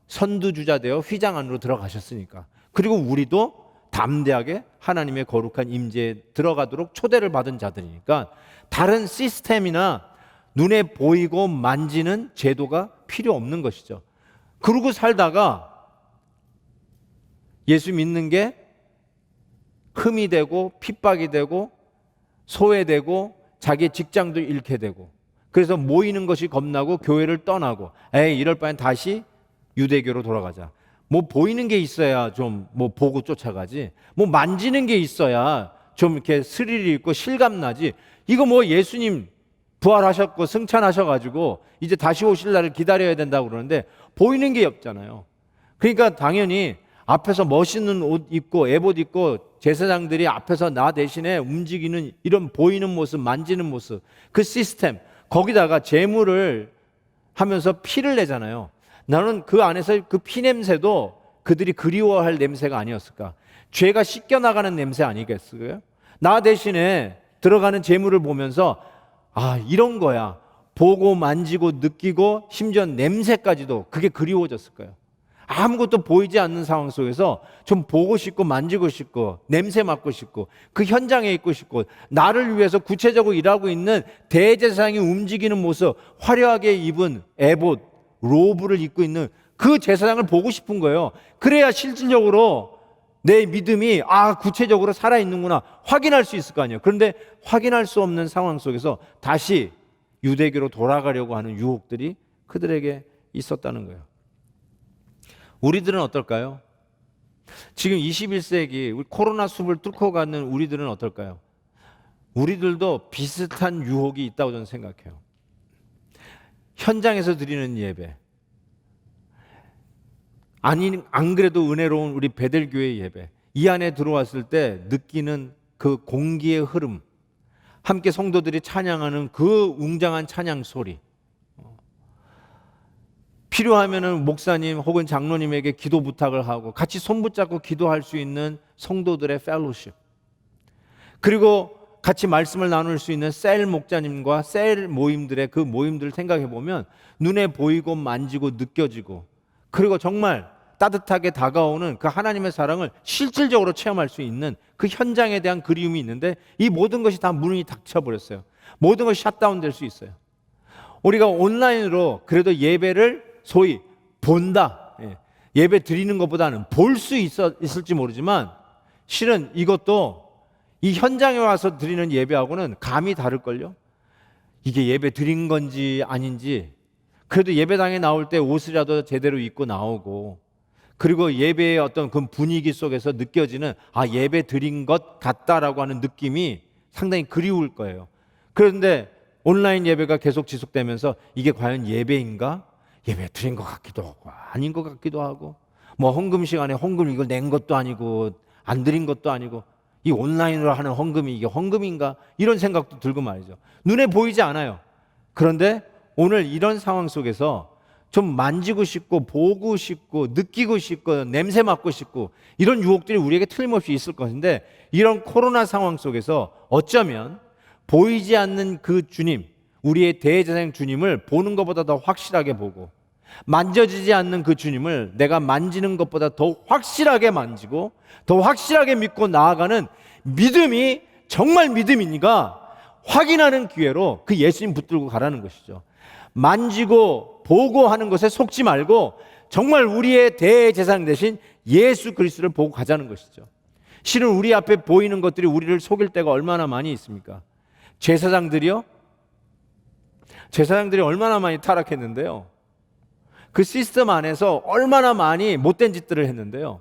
선두주자 되어 휘장 안으로 들어가셨으니까. 그리고 우리도 담대하게 하나님의 거룩한 임재에 들어가도록 초대를 받은 자들이니까 다른 시스템이나 눈에 보이고 만지는 제도가 필요 없는 것이죠. 그러고 살다가 예수 믿는 게 흠이 되고 핍박이 되고 소외되고 자기의 직장도 잃게 되고, 그래서 모이는 것이 겁나고 교회를 떠나고, 이럴 바엔 다시 유대교로 돌아가자. 뭐 보이는 게 있어야 좀 뭐 보고 쫓아가지, 뭐 만지는 게 있어야 좀 이렇게 스릴이 있고 실감 나지. 이거 뭐 예수님 부활하셨고 승천하셔가지고 이제 다시 오실 날을 기다려야 된다고 그러는데 보이는 게 없잖아요. 그러니까 당연히 앞에서 멋있는 옷 입고 에봇 입고 제사장들이 앞에서 나 대신에 움직이는 이런 보이는 모습, 만지는 모습, 그 시스템, 거기다가 제물을 하면서 피를 내잖아요. 나는 그 안에서 그 피 냄새도 그들이 그리워할 냄새가 아니었을까? 죄가 씻겨나가는 냄새 아니겠어요? 나 대신에 들어가는 제물을 보면서 이런 거야. 보고 만지고 느끼고 심지어 냄새까지도 그게 그리워졌을 거예요. 아무것도 보이지 않는 상황 속에서 좀 보고 싶고 만지고 싶고 냄새 맡고 싶고 그 현장에 있고 싶고 나를 위해서 구체적으로 일하고 있는 대제사장이 움직이는 모습, 화려하게 입은 에봇, 로브를 입고 있는 그 제사장을 보고 싶은 거예요. 그래야 실질적으로 내 믿음이 구체적으로 살아있는구나 확인할 수 있을 거 아니에요. 그런데 확인할 수 없는 상황 속에서 다시 유대교로 돌아가려고 하는 유혹들이 그들에게 있었다는 거예요. 우리들은 어떨까요? 지금 21세기 우리 코로나 숲을 뚫고 가는 우리들은 어떨까요? 우리들도 비슷한 유혹이 있다고 저는 생각해요. 현장에서 드리는 예배, 안 그래도 은혜로운 우리 베델교회 예배, 이 안에 들어왔을 때 느끼는 그 공기의 흐름, 함께 성도들이 찬양하는 그 웅장한 찬양 소리, 필요하면은 목사님 혹은 장로님에게 기도 부탁을 하고 같이 손 붙잡고 기도할 수 있는 성도들의 펠로십, 그리고 같이 말씀을 나눌 수 있는 셀 목자님과 셀 모임들의 그 모임들을 생각해 보면 눈에 보이고 만지고 느껴지고, 그리고 정말 따뜻하게 다가오는 그 하나님의 사랑을 실질적으로 체험할 수 있는 그 현장에 대한 그리움이 있는데, 이 모든 것이 다 문이 닫혀버렸어요. 모든 것이 샷다운 될 수 있어요. 우리가 온라인으로 그래도 예배를 소위 본다, 예배 드리는 것보다는 볼 수 있을지 모르지만 실은 이것도 이 현장에 와서 드리는 예배하고는 감이 다를걸요. 이게 예배 드린 건지 아닌지, 그래도 예배당에 나올 때 옷이라도 제대로 입고 나오고, 그리고 예배의 어떤 그 분위기 속에서 느껴지는 예배 드린 것 같다라고 하는 느낌이 상당히 그리울 거예요. 그런데 온라인 예배가 계속 지속되면서 이게 과연 예배인가? 예배 드린 것 같기도 하고 아닌 것 같기도 하고, 뭐 헌금 시간에 헌금 이걸 낸 것도 아니고 안 드린 것도 아니고, 이 온라인으로 하는 헌금이 이게 헌금인가? 이런 생각도 들고 말이죠. 눈에 보이지 않아요. 그런데 오늘 이런 상황 속에서 좀 만지고 싶고 보고 싶고 느끼고 싶고 냄새 맡고 싶고 이런 유혹들이 우리에게 틀림없이 있을 것인데, 이런 코로나 상황 속에서 어쩌면 보이지 않는 그 주님, 우리의 대제사장 주님을 보는 것보다 더 확실하게 보고, 만져지지 않는 그 주님을 내가 만지는 것보다 더 확실하게 만지고 더 확실하게 믿고 나아가는 믿음이 정말 믿음이니까 확인하는 기회로 그 예수님 붙들고 가라는 것이죠. 만지고 보고 하는 것에 속지 말고 정말 우리의 대제사장 대신 예수 그리스도를 보고 가자는 것이죠. 실은 우리 앞에 보이는 것들이 우리를 속일 때가 얼마나 많이 있습니까? 제사장들이 얼마나 많이 타락했는데요. 그 시스템 안에서 얼마나 많이 못된 짓들을 했는데요.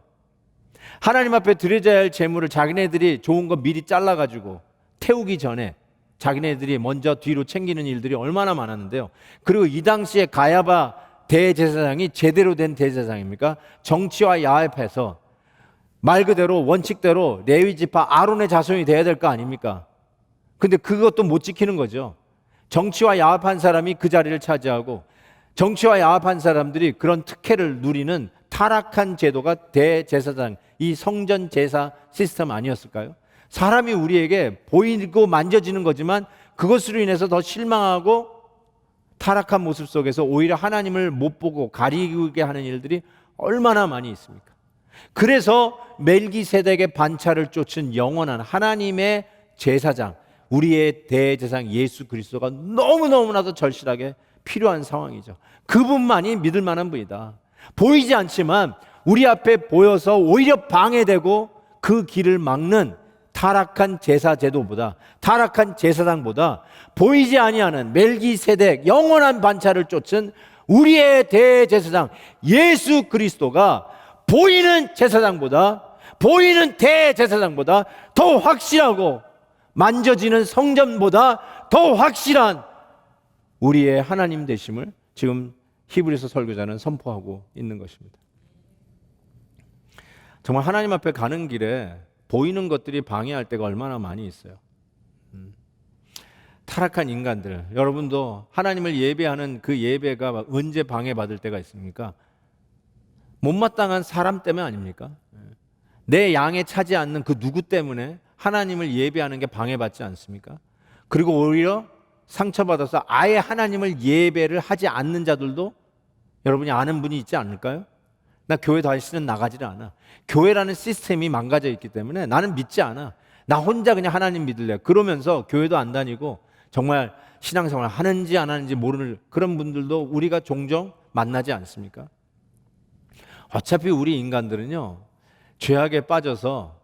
하나님 앞에 드려져야 할 제물을 자기네들이 좋은 거 미리 잘라가지고 태우기 전에 자기네들이 먼저 뒤로 챙기는 일들이 얼마나 많았는데요. 그리고 이 당시에 가야바 대제사장이 제대로 된 대제사장입니까? 정치와 야합해서 말 그대로 원칙대로 레위 지파 아론의 자손이 돼야 될 거 아닙니까? 근데 그것도 못 지키는 거죠. 정치와 야합한 사람이 그 자리를 차지하고, 정치와 야합한 사람들이 그런 특혜를 누리는 타락한 제도가 대제사장, 이 성전 제사 시스템 아니었을까요? 사람이 우리에게 보이고 만져지는 거지만 그것으로 인해서 더 실망하고 타락한 모습 속에서 오히려 하나님을 못 보고 가리게 하는 일들이 얼마나 많이 있습니까? 그래서 멜기세덱의 반차를 쫓은 영원한 하나님의 제사장, 우리의 대제사장 예수 그리스도가 너무너무나도 절실하게 필요한 상황이죠. 그분만이 믿을 만한 분이다. 보이지 않지만 우리 앞에 보여서 오히려 방해되고 그 길을 막는 타락한 제사 제도보다, 타락한 제사장보다 보이지 아니하는 멜기세덱 영원한 반차를 쫓은 우리의 대제사장 예수 그리스도가 보이는 제사장보다, 보이는 대제사장보다 더 확실하고 만져지는 성전보다 더 확실한 우리의 하나님 되심을 지금 히브리서 설교자는 선포하고 있는 것입니다. 정말 하나님 앞에 가는 길에 보이는 것들이 방해할 때가 얼마나 많이 있어요. 타락한 인간들, 여러분도 하나님을 예배하는 그 예배가 언제 방해받을 때가 있습니까? 못마땅한 사람 때문에 아닙니까? 내 양에 차지 않는 그 누구 때문에 하나님을 예배하는 게 방해받지 않습니까? 그리고 오히려 상처받아서 아예 하나님을 예배를 하지 않는 자들도 여러분이 아는 분이 있지 않을까요? 나 교회 다시는 나가지를 않아. 교회라는 시스템이 망가져 있기 때문에 나는 믿지 않아. 나 혼자 그냥 하나님 믿을래. 그러면서 교회도 안 다니고 정말 신앙생활 하는지 안 하는지 모르는 그런 분들도 우리가 종종 만나지 않습니까? 어차피 우리 인간들은요, 죄악에 빠져서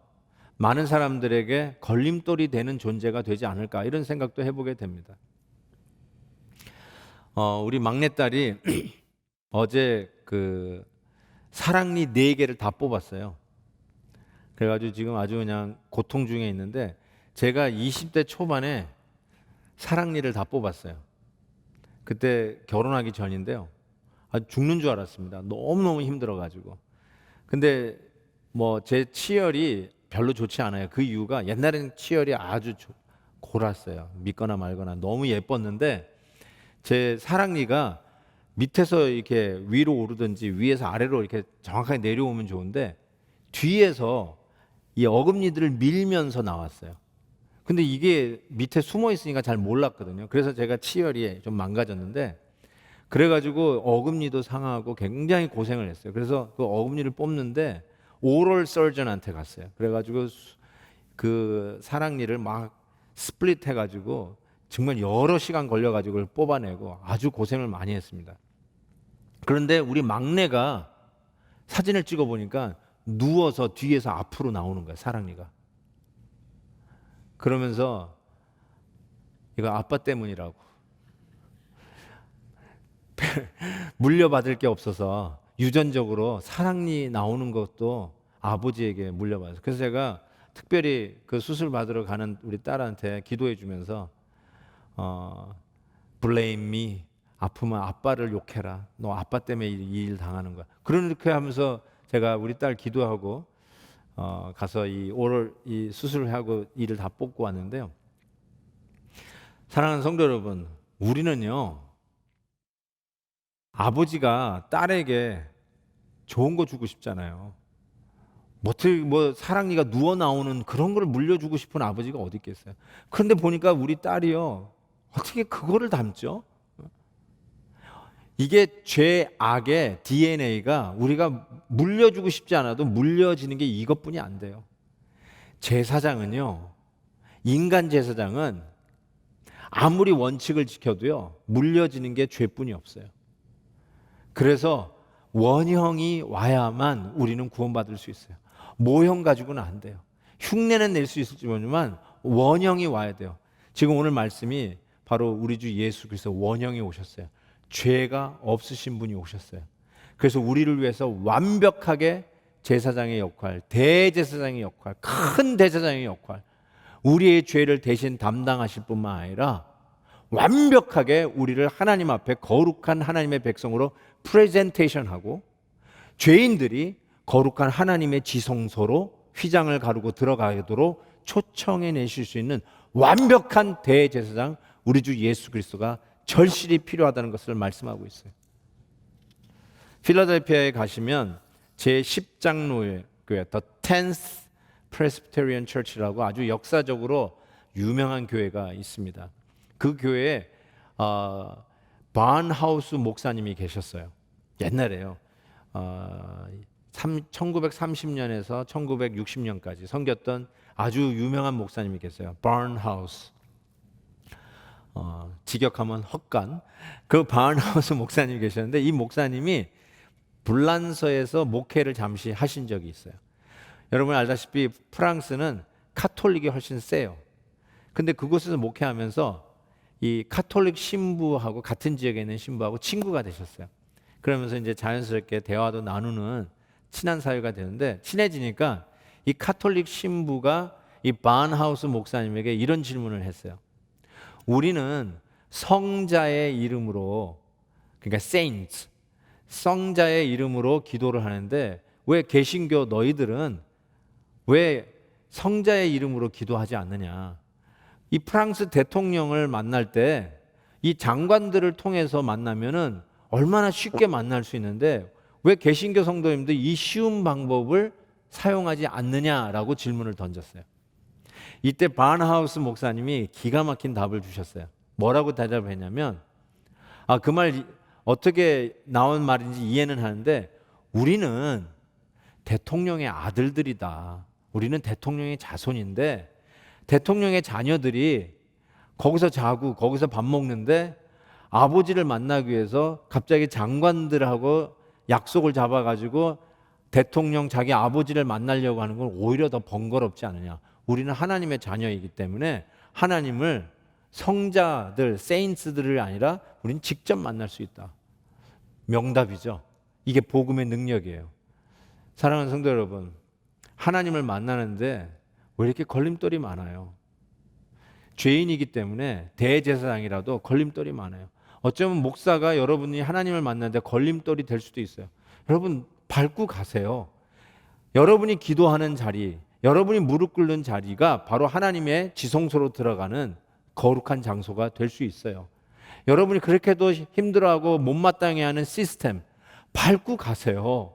많은 사람들에게 걸림돌이 되는 존재가 되지 않을까, 이런 생각도 해보게 됩니다. 우리 막내딸이 어제 그 사랑니 4개를 다 뽑았어요. 그래가지고 지금 아주 그냥 고통 중에 있는데, 제가 20대 초반에 사랑니를 다 뽑았어요. 그때 결혼하기 전인데요. 아주 죽는 줄 알았습니다. 너무너무 힘들어가지고. 근데 뭐 제 치열이 별로 좋지 않아요. 그 이유가 옛날에는 치열이 아주 골았어요. 믿거나 말거나 너무 예뻤는데 제 사랑니가 밑에서 이렇게 위로 오르든지 위에서 아래로 이렇게 정확하게 내려오면 좋은데 뒤에서 이 어금니들을 밀면서 나왔어요. 근데 이게 밑에 숨어 있으니까 잘 몰랐거든요. 그래서 제가 치열이 좀 망가졌는데, 그래가지고 어금니도 상하고 굉장히 고생을 했어요. 그래서 그 어금니를 뽑는데 오럴 서전한테 갔어요. 그래가지고 그 사랑니를 막 스플릿 해가지고 정말 여러 시간 걸려가지고 그걸 뽑아내고 아주 고생을 많이 했습니다. 그런데 우리 막내가 사진을 찍어보니까 누워서 뒤에서 앞으로 나오는 거야, 사랑니가. 그러면서 이거 아빠 때문이라고. 물려받을 게 없어서 유전적으로 사랑니 나오는 것도 아버지에게 물려받았어요. 그래서 제가 특별히 그 수술 받으러 가는 우리 딸한테 기도해 주면서 blame me, 아프면 아빠를 욕해라. 너 아빠 때문에 이 일 당하는 거야. 그렇게 하면서 제가 우리 딸 기도하고 가서 이 수술을 하고 이를 다 뽑고 왔는데요. 사랑하는 성도 여러분, 우리는요, 아버지가 딸에게 좋은 거 주고 싶잖아요. 뭐 사랑니가 누워 나오는 그런 걸 물려주고 싶은 아버지가 어디 있겠어요. 그런데 보니까 우리 딸이요, 어떻게 그거를 담죠? 이게 죄악의 DNA가 우리가 물려주고 싶지 않아도 물려지는 게 이것뿐이 안 돼요. 제사장은요, 인간 제사장은 아무리 원칙을 지켜도요, 물려지는 게 죄뿐이 없어요. 그래서 원형이 와야만 우리는 구원받을 수 있어요. 모형 가지고는 안 돼요. 흉내는 낼 수 있을지 모르지만 원형이 와야 돼요. 지금 오늘 말씀이 바로 우리 주 예수 그리스도 원형이 오셨어요. 죄가 없으신 분이 오셨어요. 그래서 우리를 위해서 완벽하게 제사장의 역할, 대제사장의 역할, 큰 대제사장의 역할, 우리의 죄를 대신 담당하실 뿐만 아니라 완벽하게 우리를 하나님 앞에 거룩한 하나님의 백성으로 프레젠테이션하고 죄인들이 거룩한 하나님의 지성소로 휘장을 가르고 들어가도록 초청해 내실 수 있는 완벽한 대제사장 우리 주 예수 그리스도가 절실히 필요하다는 것을 말씀하고 있어요. 필라델피아에 가시면 제10장로의 교회 The 10th Presbyterian Church라고 아주 역사적으로 유명한 교회가 있습니다. 그 교회에 바은하우스 목사님이 계셨어요. 옛날에요. 1930년에서 1960년까지 섬겼던 아주 유명한 목사님이 계세요. 바른하우스. 직역하면 헛간. 그 바른하우스 목사님이 계셨는데 이 목사님이 불란서에서 목회를 잠시 하신 적이 있어요. 여러분 알다시피 프랑스는 카톨릭이 훨씬 세요. 근데 그곳에서 목회하면서 이 카톨릭 신부하고 같은 지역에 있는 신부하고 친구가 되셨어요. 그러면서 이제 자연스럽게 대화도 나누는 친한 사이가 되는데 친해지니까 이 카톨릭 신부가 이 바른하우스 목사님에게 이런 질문을 했어요. 우리는 성자의 이름으로, 그러니까 saints, 성자의 이름으로 기도를 하는데 왜 개신교 너희들은 왜 성자의 이름으로 기도하지 않느냐. 이 프랑스 대통령을 만날 때 이 장관들을 통해서 만나면은 얼마나 쉽게 만날 수 있는데 왜 개신교 성도님들 이 쉬운 방법을 사용하지 않느냐라고 질문을 던졌어요. 이때 바른하우스 목사님이 기가 막힌 답을 주셨어요. 뭐라고 대답했냐면 그 말 어떻게 나온 말인지 이해는 하는데 우리는 대통령의 아들들이다. 우리는 대통령의 자손인데 대통령의 자녀들이 거기서 자고 거기서 밥 먹는데 아버지를 만나기 위해서 갑자기 장관들하고 약속을 잡아가지고 대통령 자기 아버지를 만나려고 하는 건 오히려 더 번거롭지 않느냐. 우리는 하나님의 자녀이기 때문에 하나님을 성자들, 세인트들이 아니라 우리는 직접 만날 수 있다. 명답이죠. 이게 복음의 능력이에요. 사랑하는 성도 여러분, 하나님을 만나는데 왜 이렇게 걸림돌이 많아요? 죄인이기 때문에 대제사장이라도 걸림돌이 많아요. 어쩌면 목사가 여러분이 하나님을 만나는데 걸림돌이 될 수도 있어요. 여러분 밟고 가세요. 여러분이 기도하는 자리, 여러분이 무릎 꿇는 자리가 바로 하나님의 지성소로 들어가는 거룩한 장소가 될 수 있어요. 여러분이 그렇게도 힘들어하고 못마땅해하는 시스템 밟고 가세요.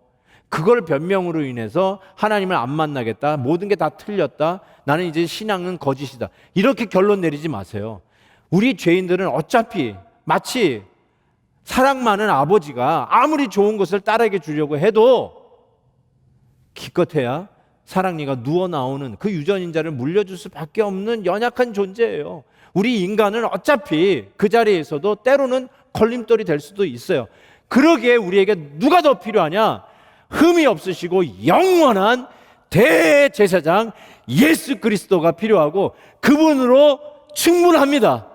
그걸 변명으로 인해서 하나님을 안 만나겠다, 모든 게 다 틀렸다, 나는 이제 신앙은 거짓이다, 이렇게 결론 내리지 마세요. 우리 죄인들은 어차피 마치 사랑 많은 아버지가 아무리 좋은 것을 딸에게 주려고 해도 기껏해야 사랑니가 누워 나오는 그 유전인자를 물려줄 수밖에 없는 연약한 존재예요. 우리 인간은 어차피 그 자리에서도 때로는 걸림돌이 될 수도 있어요. 그러기에 우리에게 누가 더 필요하냐? 흠이 없으시고 영원한 대제사장 예수 그리스도가 필요하고 그분으로 충분합니다.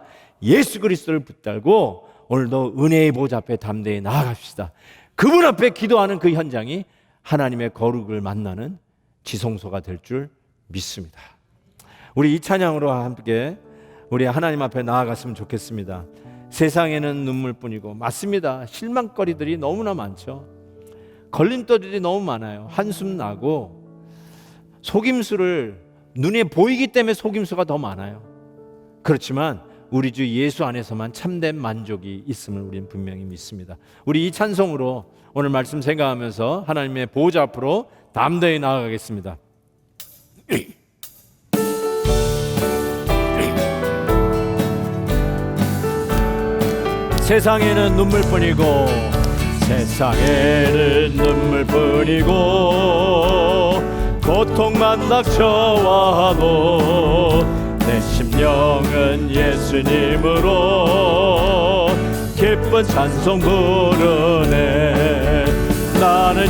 예수 그리스도를 붙들고 오늘도 은혜의 보좌 앞에 담대히 나아갑시다. 그분 앞에 기도하는 그 현장이 하나님의 거룩을 만나는 지성소가 될 줄 믿습니다. 우리 이 찬양으로 함께 우리 하나님 앞에 나아갔으면 좋겠습니다. 세상에는 눈물뿐이고 맞습니다. 실망거리들이 너무나 많죠. 걸림돌들이 너무 많아요. 한숨 나고 속임수를 눈에 보이기 때문에 속임수가 더 많아요. 그렇지만 우리 주 예수 안에서만 참된 만족이 있음을 우리는 분명히 믿습니다. 우리 이 찬송으로 오늘 말씀 생각하면서 하나님의 보호자 앞으로 담대히 나아가겠습니다. 세상에는 눈물뿐이고 세상에는 눈물뿐이고 고통만 닥쳐와도 내 심령은 예수님으로 기쁜 찬송 부르네. 나는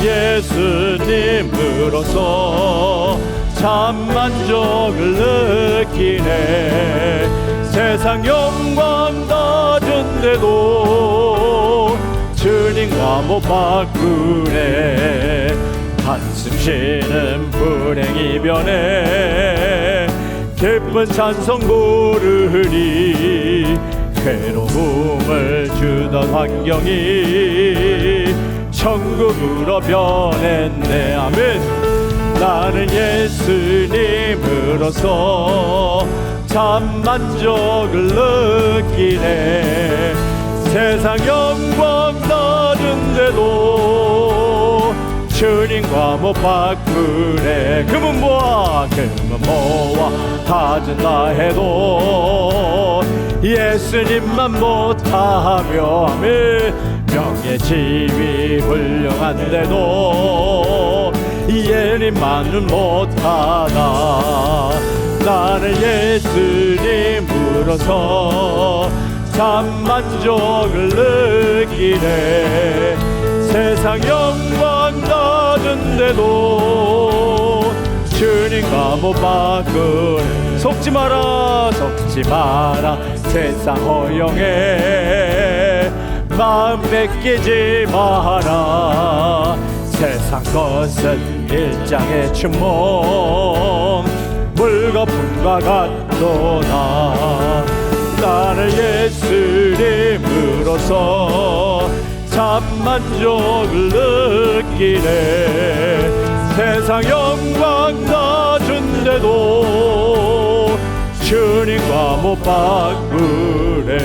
예수님으로서 참 만족을 느끼네. 세상 영광 다 준대도 주님과 못 바꾸네. 한숨 쉬는 불행 이변에 기쁜 찬송 부르리. 괴로움을 주던 환경이 천국으로 변했네. 아멘. 나는 예수님으로서 참 만족을 느끼네. 세상 영광 다 준대도 주님과 못 바꾸네. 금은 모아 다 준다 해도 예수님만 못하며 아멘. 명예 지위 훌륭한데도 예림만은 못하다. 나는 예수님으로서 참 만족을 느끼네. 세상 영광 가진데도 주님과 못 바꾸네. 속지 마라 속지 마라 세상 허영에 마음 뺏기지 마라. 세상 것은 일장의 춘몽 물거품과 같도다. 나는 예수님으로서 참 만족을 느끼네. 세상 영광 다 준대도 주님과 못 바꾸네.